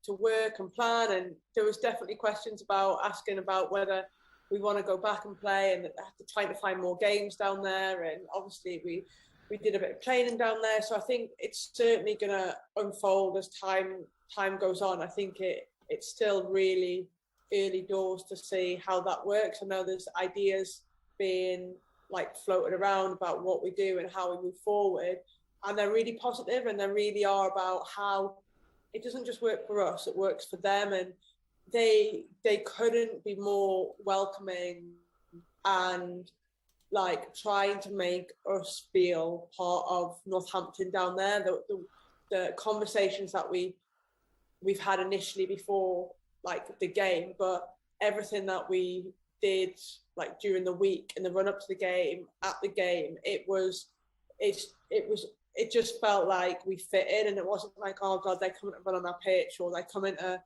work and plan. And there was definitely questions asking about whether we want to go back and play, and trying to find more games down there. And obviously we did a bit of training down there, so I think it's certainly going to unfold as time goes on. I think it's still really early doors to see how that works. I know there's ideas being floated around about what we do and how we move forward, and they're really positive, and they really are about how it doesn't just work for us, it works for them. And they couldn't be more welcoming and trying to make us feel part of Northampton down there. The conversations that we've had initially before the game, but everything that we did during the week, in the run up to the game, at the game, it just felt like we fit in, and it wasn't oh god, they're coming to run on our pitch, or they're coming to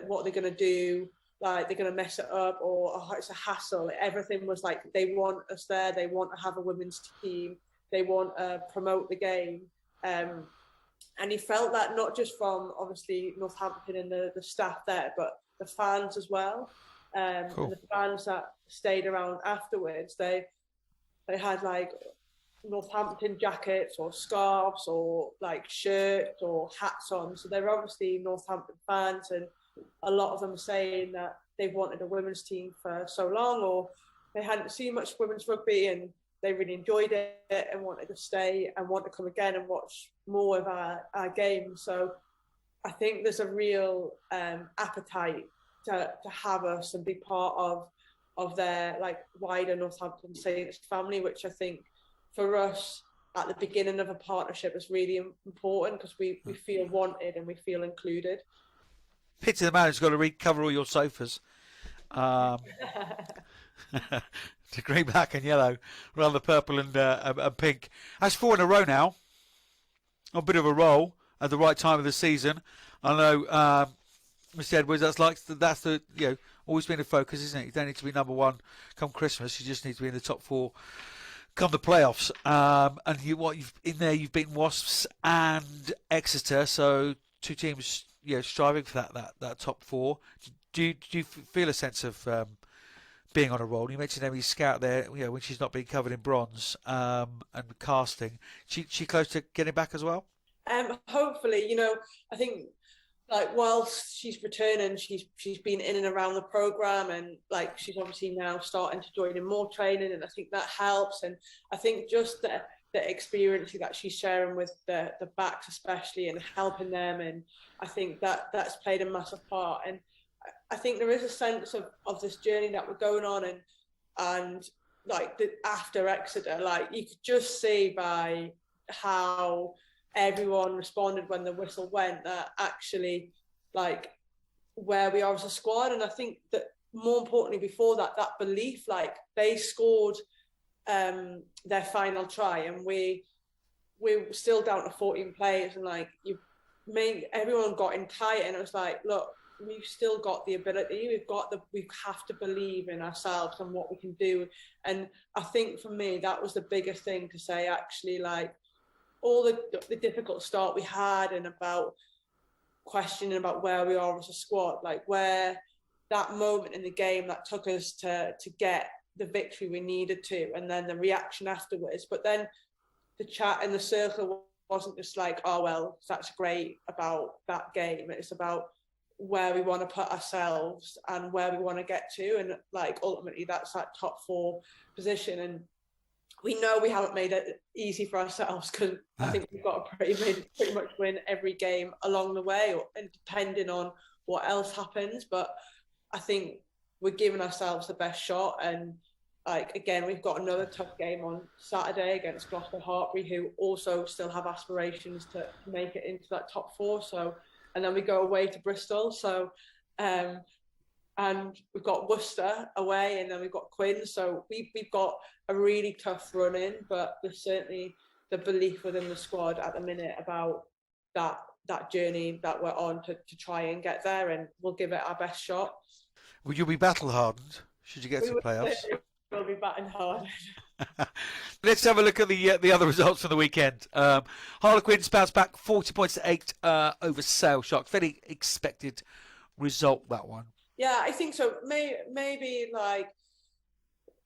what they're going to do, they're going to mess it up, or oh, it's a hassle. Everything was they want us there, they want to have a women's team, they want to promote the game. And he felt that not just from obviously Northampton and the staff there, but the fans as well. Cool. And the fans that stayed around afterwards, they had Northampton jackets or scarves or shirts or hats on. So they're obviously Northampton fans, and a lot of them are saying that they've wanted a women's team for so long, or they hadn't seen much women's rugby and they really enjoyed it and wanted to stay and want to come again and watch more of our games. So I think there's a real appetite to have us and be part of their wider Northampton Saints family, which I think for us at the beginning of a partnership is really important, because we feel wanted and we feel included. Pity the manager's got to recover all your sofas. To green, black and yellow, rather purple and pink. That's 4 in a row now. A bit of a roll at the right time of the season. I know, Mr. Edwards, that's the always been a focus, isn't it? You don't need to be number one come Christmas. You just need to be in the top four come the playoffs. And you've beaten Wasps and Exeter, so two teams striving for that top four. Do you feel a sense of being on a roll? You mentioned Emily Scout there, when she's not being covered in bronze and casting. She close to getting back as well? Hopefully, I think like whilst she's returning, she's been in and around the program, and like she's obviously now starting to join in more training, and I think that helps. And I think just the experience that she's sharing with the backs especially, and helping them, and I think that's played a massive part. And I think there is a sense of this journey that we're going on, and like after Exeter, like you could just see by how everyone responded when the whistle went that actually like where we are as a squad. And I think that more importantly before that belief, like they scored their final try, and we're still down to 14 players, and like everyone got in tight, and it was like, look, we've still got the ability, we have to believe in ourselves and what we can do. And I think for me that was the biggest thing to say, actually, like all the difficult start we had, and about questioning about where we are as a squad, like where that moment in the game that took us to get the victory we needed to, and then the reaction afterwards. But then the chat in the circle wasn't just like, oh well, that's great about that game. It's about where we want to put ourselves and where we want to get to, and like ultimately that's that top four position. And we know we haven't made it easy for ourselves, because I think we've got to pretty much win every game along the way, and depending on what else happens. But I think we're giving ourselves the best shot. And like again, we've got another tough game on Saturday against Gloucester Hartbury, who also still have aspirations to make it into that top four. So, and then we go away to Bristol. So, and we've got Worcester away, and then we've got Quinn. So we've got a really tough run in, but there's certainly the belief within the squad at the minute about that journey that we're on to try and get there, and we'll give it our best shot. Will you be battle hardened should you get to the playoffs? We'll be batting hard. Let's have a look at the other results from the weekend. Harlequins bounced back 40 points to 8 over Sale Sharks. Very expected result, that one. Yeah, I think so. Maybe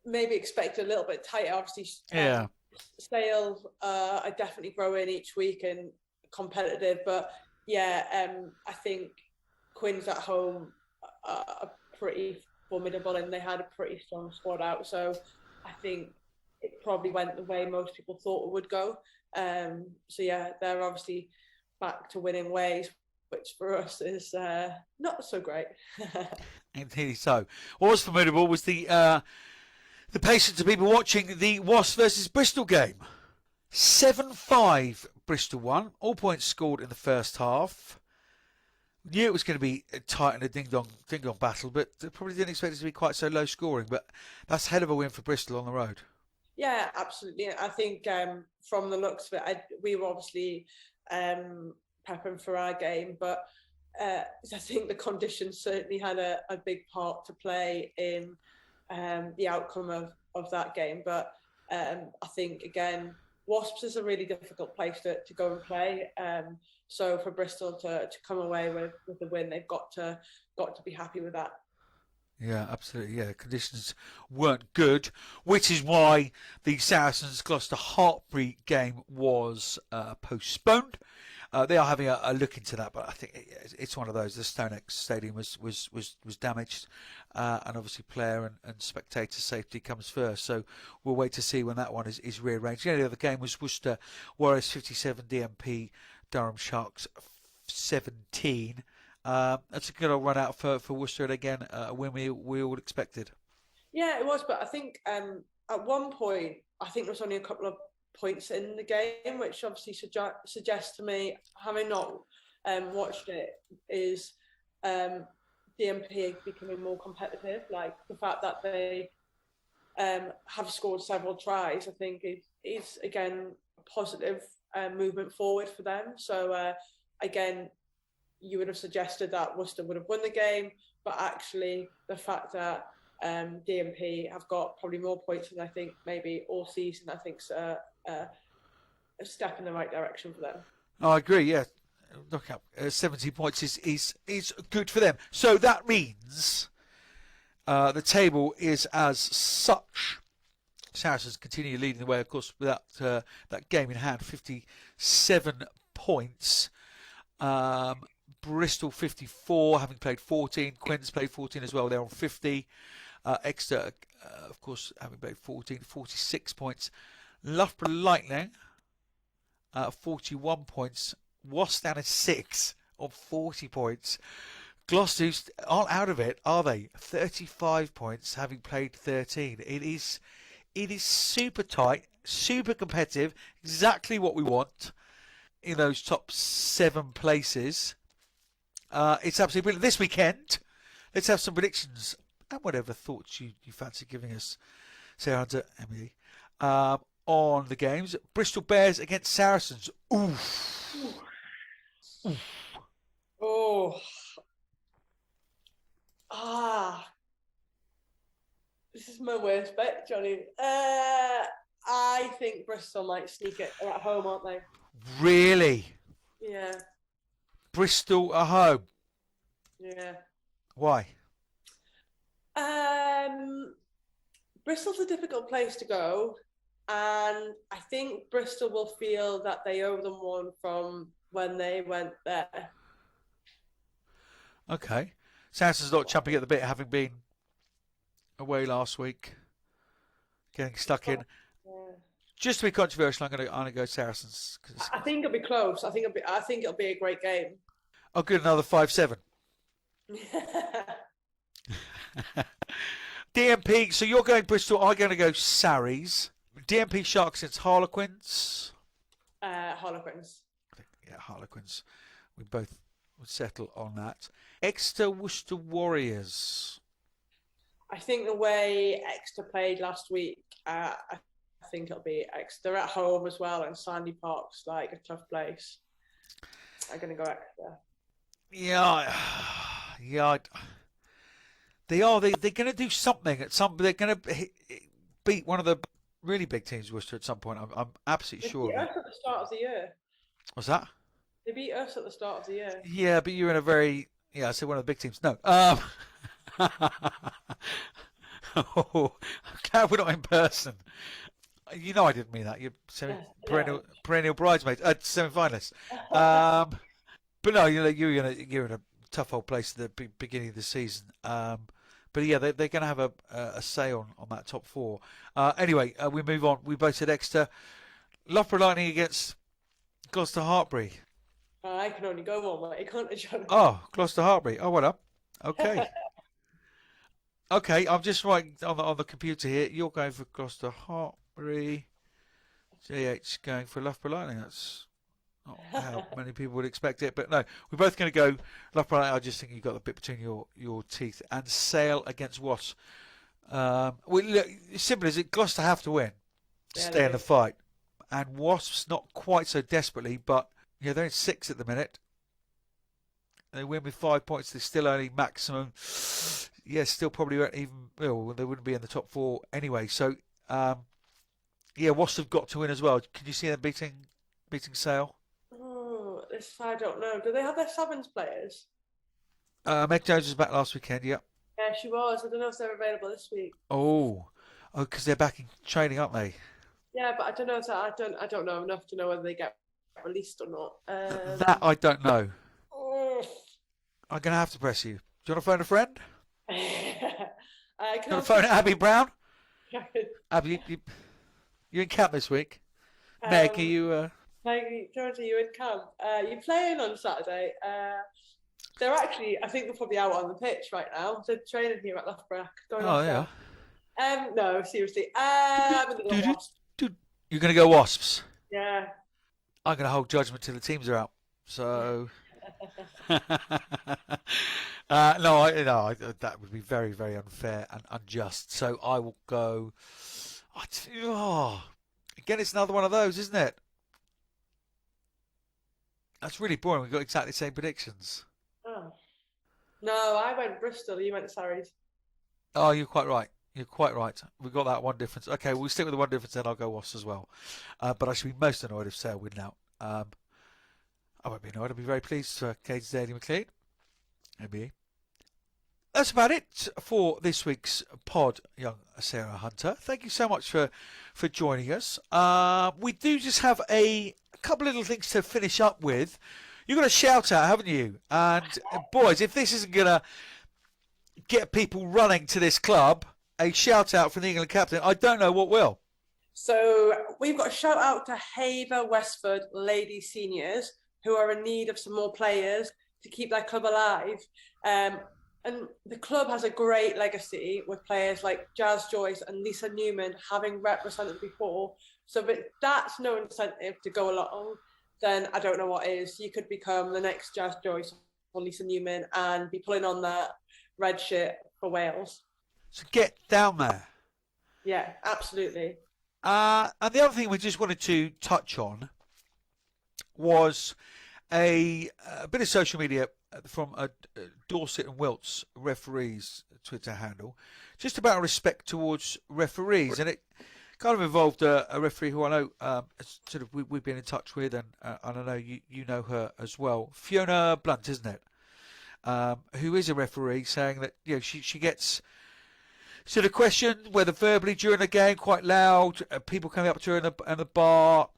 expect a little bit tighter. Obviously, Sale are definitely growing each week and competitive. But yeah, I think Quinn's at home are pretty formidable, and they had a pretty strong squad out. So I think it probably went the way most people thought it would go. So yeah, they're obviously back to winning ways, which for us is not so great. Indeed so. What was formidable was the patience of people watching the Wasps versus Bristol game. 7-5 Bristol won. All points scored in the first half. Knew it was going to be tight in a ding-dong battle, but probably didn't expect it to be quite so low scoring. But that's a hell of a win for Bristol on the road. Yeah, absolutely. I think from the looks of it, we were obviously prepping for our game, but I think the conditions certainly had a big part to play in the outcome of that game. But I think, again, Wasps is a really difficult place to go and play. So for Bristol to come away with the win, they've got to be happy with that. Yeah, absolutely. Yeah, conditions weren't good, which is why the Saracens Gloucester Hartbury game was postponed. They are having a look into that, but I think it's one of those. The StoneX Stadium was damaged, and obviously player and spectator safety comes first. So we'll wait to see when that one is rearranged. The only other game was Worcester Warriors 57, DMP Durham Sharks 17. That's a good old run out for Worcester, and again, a win we all expected. Yeah, it was, but I think at one point, I think there was only a couple of points in the game, which obviously suggests to me, having not watched it, is DMP becoming more competitive. Like the fact that they have scored several tries, I think is again a positive movement forward for them. So again, you would have suggested that Worcester would have won the game, but actually the fact that DMP have got probably more points than I think maybe all season, I think's a step in the right direction for them. I agree. Yeah, look up 70 points is good for them. So that means the table is as such. Saracens continue leading the way, of course, without that game in hand. 57 points. Bristol 54, having played 14. Quins played 14 as well. They're on 50. Exeter, of course, having played 14, 46 points. Loughborough Lightning, 41 points. Wasps down at 6 on 40 points. Gloucester aren't out of it, are they? 35 points, having played 13. It is super tight, super competitive, exactly what we want in those top 7 places. It's absolutely brilliant. This weekend, let's have some predictions and whatever thoughts you fancy giving us, Sarah Hunter, Emily, on the games. Bristol Bears against Saracens. Oof. Oof. Oh. This is my worst bet, Johnny. I think Bristol might sneak it. They're at home, aren't they? Really? Yeah. Bristol at home. Yeah. Why? Bristol's a difficult place to go, and I think Bristol will feel that they owe them one from when they went there. Okay. Saracens not chomping at the bit, having been away last week, getting stuck in. Yeah. Just to be controversial, I'm gonna go Saracens. I think it'll be close. I think it'll be a great game. I'll give another 5-7. DMP. So you're going Bristol. I'm going to go Sarries. DMP Sharks against Harlequins. Harlequins. Yeah, Harlequins. We both would settle on that. Exeter Worcester Warriors. I think the way Exeter played last week, I think it'll be Exeter at home as well, and Sandy Park's like a tough place. I'm going to go Exeter. Yeah. They are. They're going to do something at some. They're going to beat one of the really big teams, Worcester, at some point. I'm absolutely sure. They beat us at the start of the year. What's that? They beat us at the start of the year. Yeah, but you're in a very. Yeah, I said one of the big teams. No. Oh, I'm glad we're not in person. You know I didn't mean that. You're perennial bridesmaids, semi-finalists. But no, you're in a tough old place at the beginning of the season. But yeah, they're going to have a say on that top 4. Anyway, we move on. We both said Exeter. Loughborough Lightning against Gloucester Hartbury. I can only go one way, can't I, John? Oh, Gloucester Hartbury. Oh, well up. Okay. Okay, I'm just writing on the computer here. You're going for Gloucester Hartbury. JH going for Loughborough Lightning. That's not how many people would expect it, but no, we're both going to go Loughborough Lightning. I just think you've got the bit between your teeth. And Sale against Wasps. Look, simple as it. Gloucester have to win to stay in the fight, and Wasps not quite so desperately, but yeah, they're in 6 at the minute. They win with 5 points. They're still only maximum. Yeah, still probably won't even. Well, they wouldn't be in the top 4 anyway. So, yeah, Wasps have got to win as well. Can you see them beating Sale? Oh, this I don't know. Do they have their Sevens players? Meg Jones was back last weekend. Yeah. Yeah, she was. I don't know if they're available this week. Oh, because they're back in training, aren't they? Yeah, but I don't know. I don't know enough to know whether they get released or not. That I don't know. Oh. I'm gonna have to press you. Do you want to phone a friend? Can you want to phone Abby Brown? I Abby, you in camp this week? Meg, are you? Georgie, you in camp? You're playing on Saturday. They're actually, I think they're probably out on the pitch right now. They're training here at Loughborough. Yeah. No, seriously. I'm gonna go Wasps. You're going to go Wasps? Yeah. I'm going to hold judgment till the teams are out. So. No, that would be very, very unfair and unjust. So I will go. Again, it's another one of those, isn't it? That's really boring. We've got exactly the same predictions. Oh. No, I went Bristol. You went Surrey. Oh, you're quite right. You're quite right. We've got that one difference. Okay, we'll stick with the one difference, then I'll go Wasps as well. But I should be most annoyed if Sale win out. I won't be annoyed. I'll be very pleased for Katie Daly McLean. Maybe. That's about it for this week's pod, young Sarah Hunter. Thank you so much for joining us. We do just have a couple little things to finish up with. You've got a shout out, haven't you? And boys, if this isn't going to get people running to this club, a shout out from the England captain, I don't know what will. So we've got a shout out to Haver Westford Ladies Seniors, who are in need of some more players to keep their club alive. And the club has a great legacy with players like Jazz Joyce and Lisa Newman having represented before. So if that's no incentive to go along, then I don't know what is. You could become the next Jazz Joyce or Lisa Newman and be pulling on that red shirt for Wales. So get down there. Yeah, absolutely. And the other thing we just wanted to touch on was a bit of social media from Dorset and Wilts referees Twitter handle, just about respect towards referees, and it kind of involved a referee who I know sort of we've been in touch with, and I know you know her as well, Fiona Blunt, isn't it? Who is a referee, saying that she gets sort of questioned, whether verbally during the game, quite loud, people coming up to her in the bar,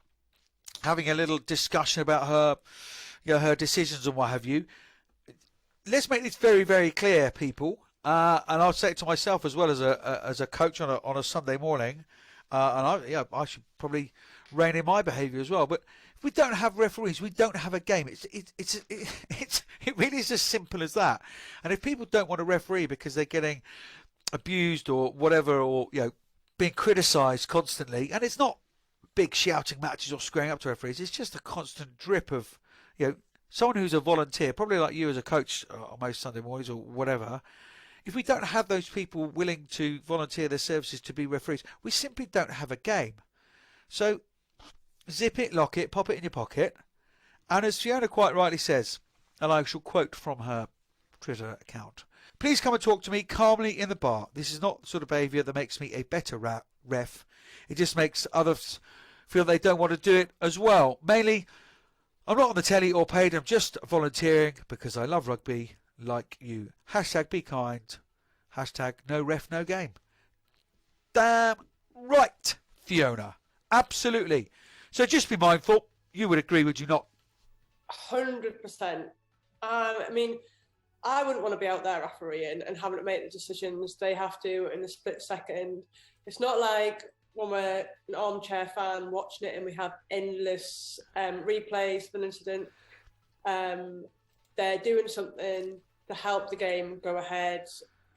having a little discussion about her, her decisions and what have you. Let's make this very, very clear, people. And I'll say it to myself as well as a coach on a Sunday morning. And I should probably rein in my behaviour as well. But if we don't have referees, we don't have a game. It really is as simple as that. And if people don't want a referee because they're getting abused or whatever, or being criticised constantly, and it's not big shouting matches or squaring up to referees, it's just a constant drip of someone who's a volunteer, probably like you as a coach on most Sunday mornings or whatever. If we don't have those people willing to volunteer their services to be referees, we simply don't have a game. So zip it, lock it, pop it in your pocket, and as Fiona quite rightly says, and I shall quote from her Twitter account, "Please come and talk to me calmly in the bar. This is not the sort of behaviour that makes me a better ref. It just makes others feel they don't want to do it as well. Mainly, I'm not on the telly or paid. I'm just volunteering because I love rugby like you. Hashtag be kind. Hashtag no ref, no game." Damn right, Fiona. Absolutely. So just be mindful. You would agree, would you not? 100%. I mean, I wouldn't want to be out there refereeing and having to make the decisions they have to in a split second. It's not like when we're an armchair fan watching it and we have endless replays of an incident. They're doing something to help the game go ahead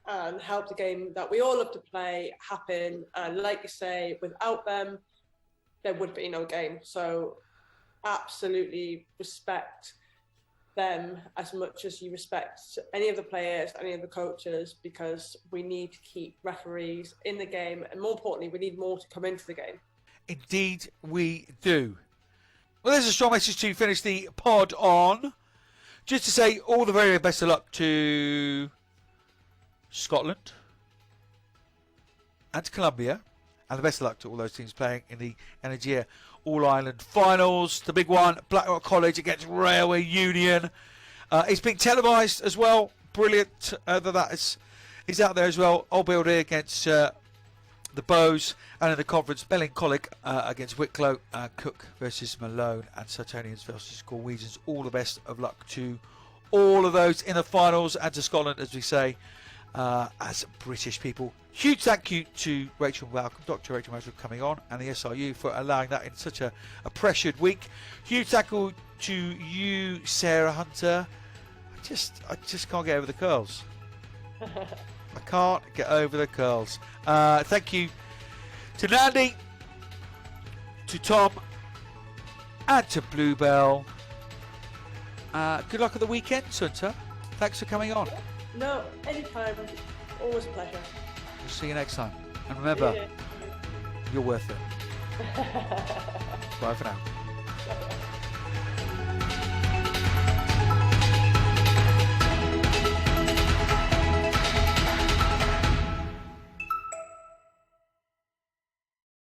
and help the game that we all love to play happen. And like you say, without them, there would be no game. So absolutely respect them as much as you respect any of the players, any of the coaches, because we need to keep referees in the game, and more importantly, we need more to come into the game. Indeed we do. Well, there's a strong message to finish the pod on. Just to say all the very best of luck to Scotland and to Colombia, and the best of luck to all those teams playing in the Energia All-Ireland Finals. The big one, Blackrock College against Railway Union. It's being televised as well. Brilliant that is out there as well. Old Builder against the Bows, and in the conference, Melancholic against Wicklow, Cook versus Malone, and Sartonians versus Galwegians. All the best of luck to all of those in the finals, and to Scotland, as we say, as British people. Huge thank you to Rachel Malcolm, Dr. Rachel Malcolm, for coming on, and the SRU for allowing that in such a pressured week. Huge thank you to you, Sarah Hunter. I just can't get over the curls. I can't get over the curls. Thank you to Nandy, to Tom, and to Bluebell. Good luck at the weekend, Hunter. Thanks for coming on. No, anytime. Always a pleasure. We'll see you next time. And remember, you're worth it. Bye for now.